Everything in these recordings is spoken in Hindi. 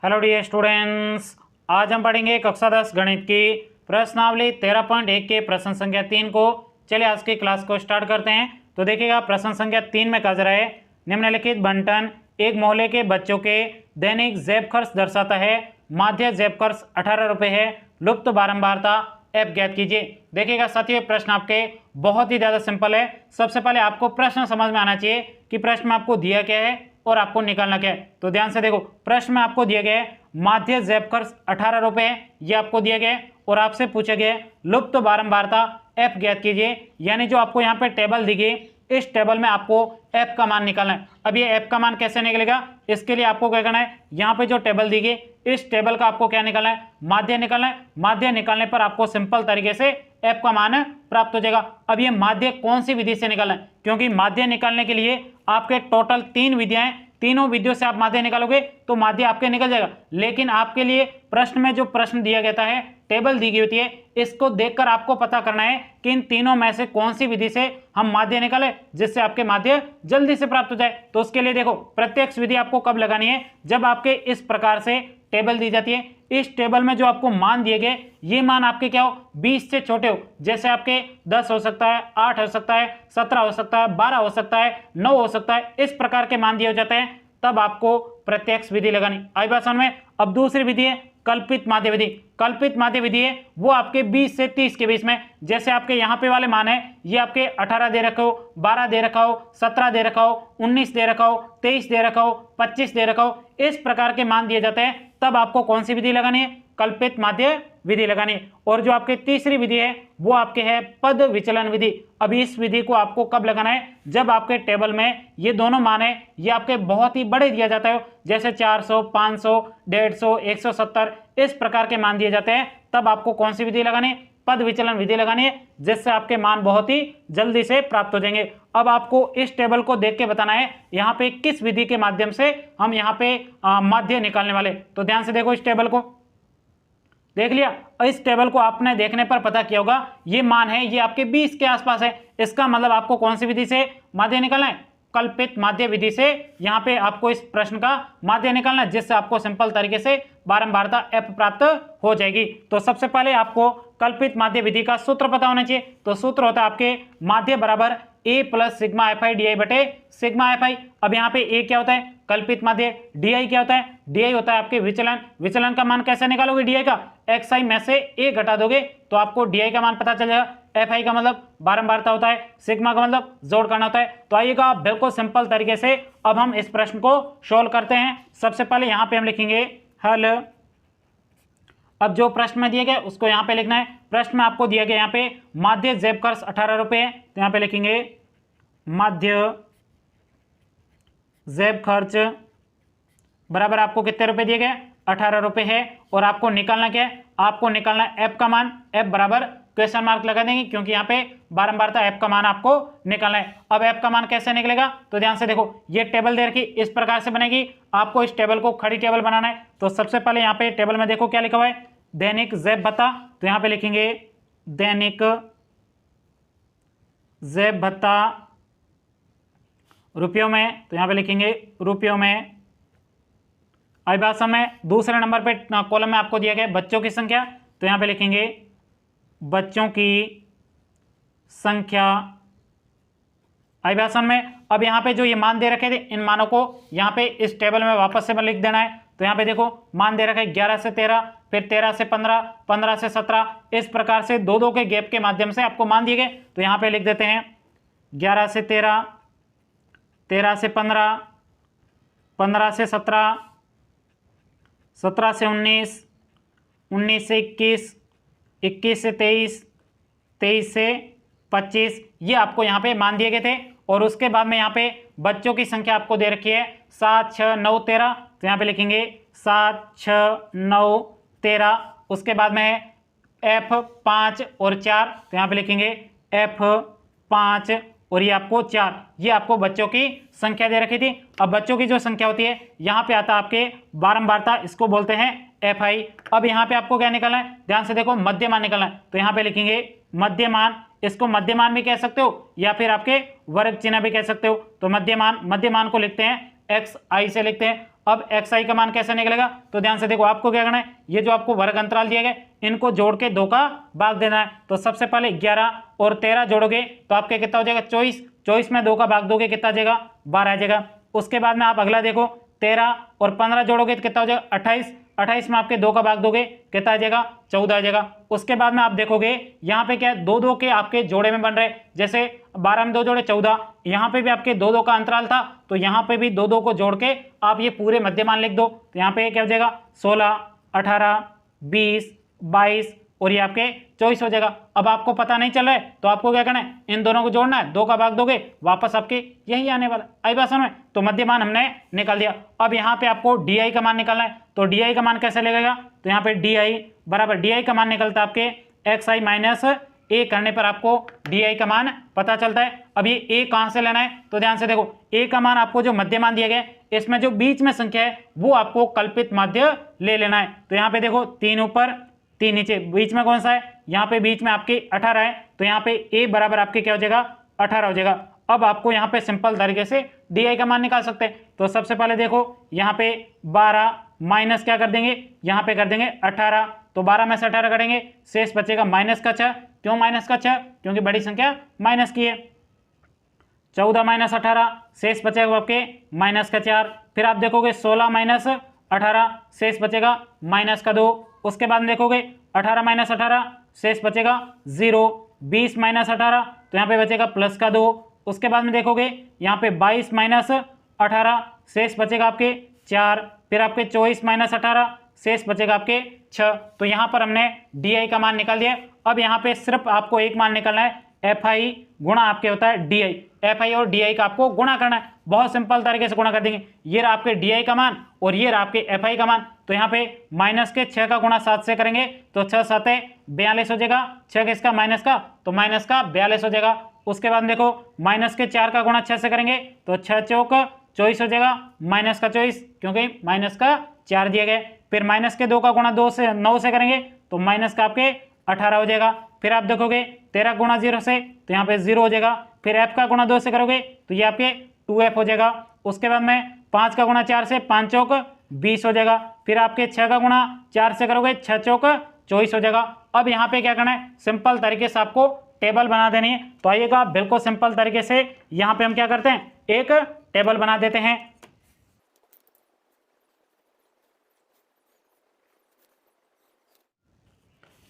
हेलो डियर स्टूडेंट्स, आज हम पढ़ेंगे कक्षा 10 गणित की प्रश्नावली 13.1 के प्रश्न संख्या 3 को। चलिए आज की क्लास को स्टार्ट करते हैं। तो देखिएगा प्रश्न संख्या 3 में कहा जा रहा है, निम्नलिखित बंटन एक मोहल्ले के बच्चों के दैनिक जेब खर्च दर्शाता है। माध्य जेब खर्च 18 रुपये है। लुप्त बारंबारता एफ ज्ञात कीजिए। देखिएगा साथियों, प्रश्न आपके बहुत ही ज़्यादा सिंपल है। सबसे पहले आपको प्रश्न समझ में आना चाहिए कि प्रश्न में आपको दिया क्या है और आपको निकालना क्या है। तो ध्यान से देखो, प्रश्न में आपको दिया गया है माध्य जेब खर्च 18 रुपये है, ये आपको दिया गया है और आपसे पूछा गया है लुप्त बारंबारता एफ ज्ञात कीजिए। यानी जो आपको यहाँ पे टेबल दी गई, इस टेबल में आपको एफ का मान निकालना है। अब ये एफ का मान कैसे निकलेगा, इसके लिए आपको क्या करना है, यहाँ पे जो टेबल दी गई, इस टेबल का आपको क्या निकालना है, माध्य निकालना है। माध्य निकालने पर आपको सिंपल तरीके से एफ का मान प्राप्त हो जाएगा। अब ये माध्य कौन सी विधि से निकालना है, क्योंकि माध्य निकालने के लिए आपके टोटल 3 विधियां हैं। तीनों विधियों से आप माध्य निकालोगे तो माध्य आपके निकल जाएगा। लेकिन आपके लिए प्रश्न में जो प्रश्न दिया गया है, टेबल दी गई होती है, इसको देखकर आपको पता करना है कि इन तीनों में से कौन सी विधि से हम माध्य निकालें जिससे आपके माध्य जल्दी से प्राप्त हो जाए। तो उसके लिए देखो, प्रत्यक्ष विधि आपको कब लगानी है, जब आपके इस प्रकार से टेबल दी जाती है। इस टेबल में जो आपको मान दिए गए, ये मान आपके क्या हो, 20 से छोटे हो। जैसे आपके 10 हो सकता है, 8 हो सकता है, 17 हो सकता है, 12 हो सकता है, 9 हो सकता है, इस प्रकार के मान दिए हो जाते हैं, तब आपको प्रत्यक्ष विधि लगानी। आई बात समझ में। अब दूसरी विधि है कल्पित माध्य विधि। कल्पित माध्य विधि है वो आपके 20 से 30 के बीच में। जैसे आपके यहाँ पे वाले मान है, ये आपके 18 दे रखा हो, 12 दे रखा हो, 17 दे रखा हो, 19 दे रखा हो, 23 दे रखा हो, 25 दे रखा हो, इस प्रकार के मान दिए जाते हैं। तब आपको कौन सी विधि लगानी है, कल्पित माध्य विधि लगानी है। और जो आपकी तीसरी विधि है वो आपके है पद विचलन विधि। अब इस विधि को आपको कब लगाना है, जब आपके टेबल में ये दोनों मान है, ये आपके बहुत ही बड़े दिया जाता है, जैसे 400, 500, 150, 170, इस प्रकार के मान दिए जाते हैं। तब आपको कौन सी विधि लगानी है, पद विचलन विधि लगानी है, जिससे आपके मान बहुत ही जल्दी से प्राप्त हो जाएंगे। अब आपको इस टेबल को देख के बताना है यहाँ पे किस विधि के माध्यम से हम यहाँ पे माध्य निकालने वाले। तो ध्यान से देखो, इस टेबल को देख लिया। इस टेबल को आपने देखने पर पता किया होगा, ये मान है, ये आपके 20 के आसपास है। इसका मतलब आपको कौन सी विधि से माध्य निकालना है, कल्पित माध्य विधि से यहाँ पे आपको इस प्रश्न का माध्य निकालना है, जिससे आपको सिंपल तरीके से बारंबारता एफ प्राप्त हो जाएगी। तो सबसे पहले आपको कल्पित माध्य विधि का सूत्र पता होना चाहिए। तो सूत्र होता है आपके माध्य बराबर a plus sigma f i d i बटे सिग्मा एफ आई। अब यहाँ पे ए क्या होता है, कल्पित माध्य। डी आई क्या होता है, डी आई होता है आपके विचलन। विचलन का मान कैसे निकालोगे, डी आई का एक्स आई में से ए घटा दोगे तो आपको डी आई का मान पता चल जाएगा। एफ आई का मतलब बारंबारता होता है, सिग्मा का मतलब जोड़ करना होता है। तो आइएगा बिल्कुल सिंपल तरीके से अब हम इस प्रश्न को सोल्व करते हैं। सबसे पहले यहाँ पे हम लिखेंगे हल। अब जो प्रश्न में दिए गए उसको यहाँ पे लिखना है। प्रश्न में आपको दिया गया यहाँ पे माध्य जेब खर्च 18 रुपये है, तो यहाँ पे लिखेंगे माध्य जेब खर्च बराबर आपको कितने रुपए दिए गए, 18 रुपये है। और आपको निकालना क्या है, आपको निकालना है एफ का मान। एफ बराबर क्वेश्चन मार्क लगा देंगे, क्योंकि यहाँ पे बारंबारता एफ का मान आपको निकालना है। अब एफ का मान कैसे निकलेगा, तो ध्यान से देखो, ये टेबल दे रखी, इस प्रकार से बनेगी। आपको इस टेबल को खड़ी टेबल बनाना है। तो सबसे पहले यहाँ पे टेबल में देखो क्या लिखा हुआ है, दैनिक जेब भत्ता। तो यहाँ पे लिखेंगे दैनिक जेब भत्ता रुपयों में, तो यहाँ पे लिखेंगे रुपयों में। आई बात समझ। दूसरे नंबर पे कॉलम में आपको दिया गया बच्चों की संख्या, तो यहाँ पे लिखेंगे बच्चों की संख्या। आई बात समझ में। अब यहाँ पे जो ये मान दे रखे थे, इन मानों को यहाँ पे इस टेबल में वापस से लिख देना है। तो यहाँ पे देखो मान दे रखे 11 से 13, फिर 13 से 15, 15 से 17, इस प्रकार से दो दो के गैप के माध्यम से आपको मान दिए गए। तो यहाँ पे लिख देते हैं 11 से 13, 13 से 15, 15 से 17, 17 से 19, 19 से 21, 21 से 23, 23 से 25, ये आपको यहाँ पे मान दिए गए थे। और उसके बाद में यहाँ पे बच्चों की संख्या आपको दे रखी है 7, 6, 9, 13। तो यहाँ पे लिखेंगे 7, 6, 9, 13। उसके बाद में है F 5 और 4, तो यहाँ पे लिखेंगे F 5 और ये आपको 4। ये आपको बच्चों की संख्या दे रखी थी। अब बच्चों की जो संख्या होती है, यहाँ पे आता है आपके बारंबारता, इसको बोलते हैं एफ आई। अब यहाँ पे आपको क्या निकालना है, ध्यान से देखो, मध्यमान निकालना है। तो यहाँ पे लिखेंगे मध्यमान, इसको मध्यमान भी कह सकते हो या फिर आपके वर्ग चिन्ह भी कह सकते हो। तो मध्यमान, मध्यमान को लिखते हैं एक्स आई से लिखते हैं। अब एक्स आई का मान कैसे निकलेगा, तो ध्यान से देखो, आपको क्या करना है, ये जो आपको वर्ग अंतराल दिए गए इनको जोड़ के 2 का भाग देना है। तो सबसे पहले 11 और 13 जोड़ोगे तो आपके कितना हो जाएगा 24, 24 में 2 का भाग दोगे कितना आ जाएगा 12 आ जाएगा। उसके बाद में आप अगला देखो 13 और 15 जोड़ोगे तो कितना हो जाएगा 28, 28 में आपके 2 का भाग दोगे कितना आ जाएगा 14 आ जाएगा। उसके बाद में आप देखोगे यहाँ पे क्या है, 2 2 के आपके जोड़े में बन रहे, जैसे 12 में 2 जोड़े 14, यहाँ पे भी आपके 2 2 का अंतराल था तो यहाँ पे भी 2 2 को जोड़ के आप ये पूरे मध्यमान लिख दो। तो यहाँ पे क्या हो जाएगा 16, 18, 20, 22 और ये आपके 24 हो जाएगा। अब आपको पता नहीं चल रहा है तो आपको क्या करना है, इन दोनों को जोड़ना है, 2 का भाग दोगे वापस आपके यही आने वाला। आई बात समझ में, तो मध्यमान हमने निकाल दिया। अब यहाँ पे आपको डी आई का मान निकालना है, तो डी आई का मान कैसे लगेगा, तो यहाँ पे डी आई बराबर डी आई का मान निकलता है आपके एक्स आई माइनस ए करने पर आपको डी आई का मान पता चलता है। अब ये ए कहाँ से लेना है, तो ध्यान से देखो, ए का मान आपको जो मध्यमान दिया गया है इसमें जो बीच में संख्या है वो आपको कल्पित माध्य ले लेना है। तो यहाँ पे देखो 3 ऊपर 3 नीचे, बीच में कौन सा है, यहाँ पे बीच में आपके 18 है, तो यहाँ पे ए बराबर आपके क्या हो जाएगा 18 हो जाएगा। अब आपको यहाँ पे सिंपल तरीके से डी आई का मान निकाल सकते हैं। तो सबसे पहले देखो यहाँ पे 12 माइनस क्या कर देंगे, यहाँ पे कर देंगे 18, तो 12 में से 18 करेंगे शेष बचेगा माइनस का 6। क्यों माइनस का 6, क्योंकि बड़ी संख्या माइनस की है। 14 माइनस 18 शेष बचेगा आपके माइनस का 4। फिर आप देखोगे 16 माइनस 18 शेष बचेगा माइनस का 2। उसके बाद में देखोगे 18 माइनस 18 शेष बचेगा 0, 20 माइनस 18 तो यहाँ पे बचेगा प्लस का 2। उसके बाद में देखोगे यहाँ पे 22 माइनस 18 शेष बचेगा आपके 4। फिर आपके 24 माइनस 18 शेष बचेगा आपके 6। तो यहाँ पर हमने डी आई का मान निकाल दिया। अब यहाँ पे सिर्फ आपको एक मान निकालना है, एफ आई गुणा आपके होता है डी आई। एफ आई और डी आई का आपको गुणा करना है, बहुत सिंपल तरीके से गुणा कर देंगे। ये रहा आपके डी आई का मान और ये रहा आपके एफ आई का मान। तो यहाँ पे माइनस के 6 का गुणा 7 से करेंगे तो 6 7 42 हो जाएगा। 6 किसका माइनस का, तो माइनस का 42 हो जाएगा। उसके बाद देखो माइनस के 4 का गुणा 6 से करेंगे तो 6 चौक 24 हो जाएगा, माइनस का 24 क्योंकि माइनस का 4 दिए गए। फिर माइनस के 2 का गुणा 9 से करेंगे तो माइनस का आपके 18 हो जाएगा। फिर आप देखोगे 13 गुणा 0 से तो यहाँ पे 0 हो जाएगा। फिर f का गुणा 2 से करोगे तो ये आपके 2f हो जाएगा। उसके बाद में 5 का गुणा 4 से 5 चौक 20 हो जाएगा। फिर आपके 6 का गुणा 4 से करोगे 6 चौक 24 हो जाएगा। अब यहाँ पे क्या करना है, सिंपल तरीके से आपको टेबल बना देनी है। तो आइएगा बिल्कुल सिंपल तरीके से यहाँ पे हम क्या करते हैं, एक टेबल बना देते हैं।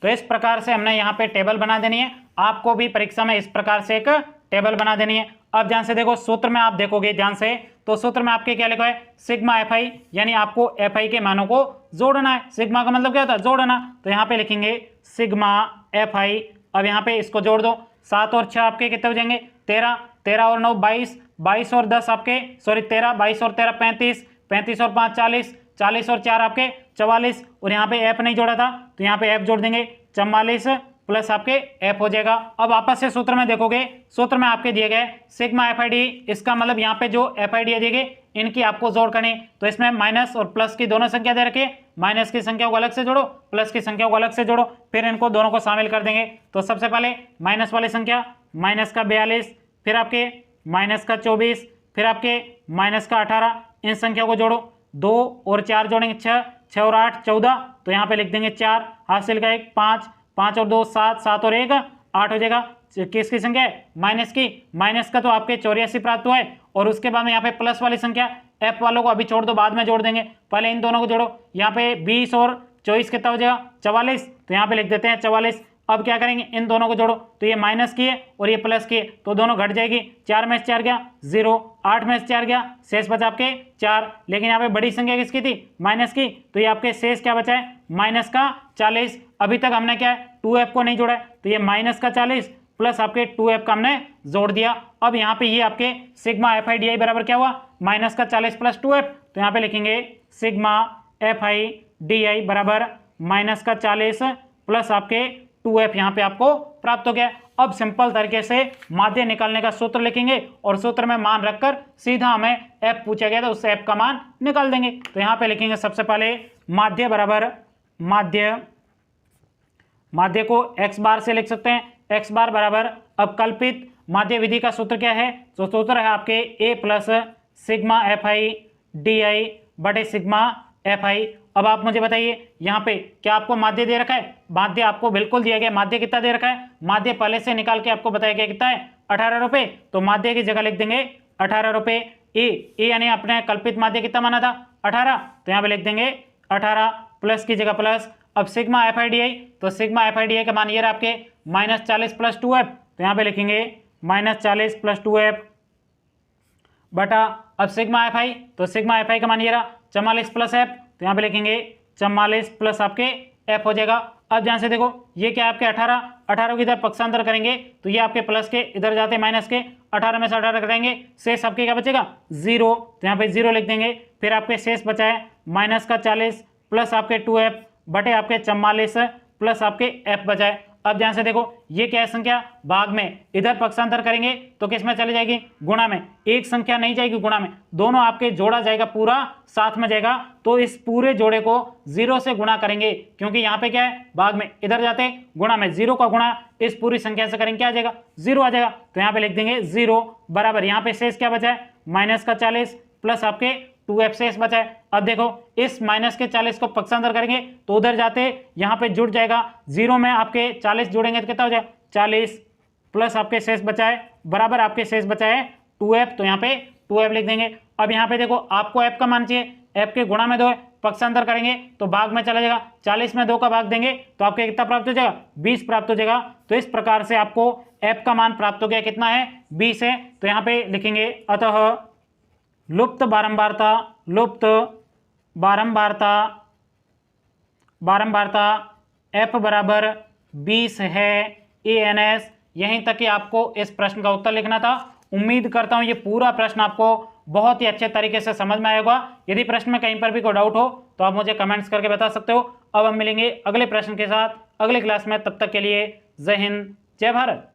तो इस प्रकार से हमने यहाँ पे टेबल बना देनी है। आपको भी परीक्षा में इस प्रकार से एक टेबल बना देनी है। अब ध्यान से देखो, सूत्र में आप देखोगे ध्यान से, तो सूत्र में आपके क्या लिखा है, सिग्मा एफ आई, यानी आपको एफ आई के मानों को जोड़ना है। सिग्मा का मतलब क्या होता है, जोड़ना। तो यहाँ पे लिखेंगे सिग्मा एफ आई। अब यहाँ पे इसको जोड़ दो, 7 और 6 आपके कितने हो जाएंगे 13, 13 और 9 22, 22 और 10 आपके 13, 22 और 13 35, 35 और 5 40, 40 और 4 आपके 44। और यहाँ पे एफ नहीं जोड़ा था तो यहाँ पे एफ जोड़ देंगे, 44 प्लस आपके एफ हो जाएगा। अब वापस से सूत्र में देखोगे, सूत्र में आपके दिए गए सिग्मा एफ आई डी, इसका मतलब यहाँ पे जो एफ आई डी दिए गए इनकी आपको जोड़ करनी। तो इसमें माइनस और प्लस की दोनों संख्या दे रखी है, माइनस की संख्या को अलग से जोड़ो, प्लस की संख्या को अलग से जोड़ो, फिर इनको दोनों को शामिल कर देंगे। तो सबसे पहले माइनस वाली संख्या माइनस का 42, फिर आपके माइनस का 24, फिर आपके माइनस का 18, इन संख्या को जोड़ो, 2 और 4 जोड़ेंगे 6, 6 और 8 14, तो यहाँ पे लिख देंगे 4, हासिल का 1 5, 5 और 2 7, 7 और 1 8 हो जाएगा। किसकी संख्या है, माइनस की, माइनस का तो आपके 84 प्राप्त हुआ है। और उसके बाद में यहाँ पे प्लस वाली संख्या, एफ वालों को अभी छोड़ दो, बाद में जोड़ देंगे, पहले इन दोनों को जोड़ो। यहाँ पे 20 और 24 कितना हो जाएगा 44, तो यहाँ पे लिख देते हैं 44। अब क्या करेंगे, इन दोनों को जोड़ो, तो ये माइनस की है और ये प्लस की है, तो दोनों घट जाएगी। 4 में से 4 गया 0, 8 में से 4 गया, शेष बचा आपके 4। लेकिन यहाँ पे बड़ी संख्या किसकी थी, माइनस की, तो ये आपके शेष क्या बचा है, माइनस का 40। अभी तक हमने क्या है 2f को नहीं जोड़ा है, तो ये माइनस का 40 प्लस आपके 2f का हमने जोड़ दिया। अब यहाँ पे ये आपके सिग्मा एफ आई डी आई बराबर क्या हुआ, माइनस का 40 प्लस 2f, तो यहाँ पे लिखेंगे सिग्मा एफ आई डी आई बराबर माइनस का 40 प्लस आपके 2f यहाँ पे आपको प्राप्त हो गया। अब सिंपल तरीके से माध्य निकालने का सूत्र लिखेंगे और सूत्र में मान रखकर सीधा हमें f पूछा गया था, उस f का मान निकाल देंगे। तो यहाँ पे लिखेंगे सबसे पहले माध्य बराबर माध्य को x बार से लिख सकते हैं, x बार बराबर, अब कल्पित माध्य विधि का सूत्र क्या है, तो सूत्र है आपके a plus sigma f i d i बटे सिग्मा एफ आई। अब आप मुझे बताइए यहाँ पे क्या आपको माध्य दे रखा है? माध्य आपको बिल्कुल दिया गया। माध्य कितना दे रखा है? माध्य पहले से निकाल के आपको बताया गया कितना है? 18 रुपये। तो माध्य की जगह लिख देंगे 18 रुपये। ए यानी अपने कल्पित माध्य कितना माना था? 18। तो यहाँ पे लिख देंगे 18 प्लस की जगह प्लस। अब sigma f i d i, तो sigma f i d i का मान ये रहा आपके -40 + 2f। तो यहाँ पे लिखेंगे -40 + 2f बटा अब सिग्मा एफ आई, तो सिग्मा एफ आई का मान ये रहा 44 + f। तो यहाँ पे लिखेंगे 44 प्लस आपके f हो जाएगा। अब ध्यान से देखो ये क्या आपके 18 की इधर पक्षांतर करेंगे तो ये आपके प्लस के इधर जाते माइनस के, 18 में से 18 करेंगे, शेष आपके क्या बचेगा? 0। तो यहाँ पे 0 लिख देंगे। फिर आपके शेष बचा है -40 प्लस आपके 2f बटे आपके 44 प्लस आपके f बचा है। अब ध्यान से देखो ये क्या है संख्या? भाग में। इधर पक्षांतर करेंगे तो किस में चली जाएगी? गुणा में। एक संख्या नहीं जाएगी गुणा में, दोनों आपके जोड़ा जाएगा, पूरा साथ में जाएगा। तो इस पूरे जोड़े को 0 से गुणा करेंगे क्योंकि यहाँ पे क्या है? भाग में। इधर जाते गुणा में, 0 का गुणा इस पूरी संख्या से करेंगे, क्या आ जाएगा? 0 आ जाएगा। तो यहाँ पे लिख देंगे 0 बराबर, यहाँ पे शेष क्या बचा है? -40 प्लस आपके 2f शेष बचा है। अब देखो इस -40 को पक्षांतर करेंगे तो उधर जाते यहाँ पे जुड़ जाएगा, 0 में आपके 40 जुड़ेंगे तो कितना हो जाएगा? 40 प्लस आपके शेष बचा है बराबर आपके शेष बचा है 2f। तो यहाँ पे 2f लिख देंगे। अब यहाँ पे देखो आपको f का मान चाहिए, f के गुणा में 2 है, पक्षांतर करेंगे तो भाग में चला जाएगा, 40 में 2 का भाग देंगे तो आपके कितना प्राप्त हो जाएगा? 20 प्राप्त हो जाएगा। तो इस प्रकार से आपको f का मान प्राप्त हो गया, कितना है? 20 है। तो यहाँ पे लिखेंगे अतः लुप्त बारंबारता f बराबर 20 है ANS। यहीं तक कि आपको इस प्रश्न का उत्तर लिखना था। उम्मीद करता हूं ये पूरा प्रश्न आपको बहुत ही अच्छे तरीके से समझ में आएगा। यदि प्रश्न में कहीं पर भी कोई डाउट हो तो आप मुझे कमेंट्स करके बता सकते हो। अब हम मिलेंगे अगले प्रश्न के साथ अगले क्लास में, तब तक के लिए जय हिंद, जय भारत।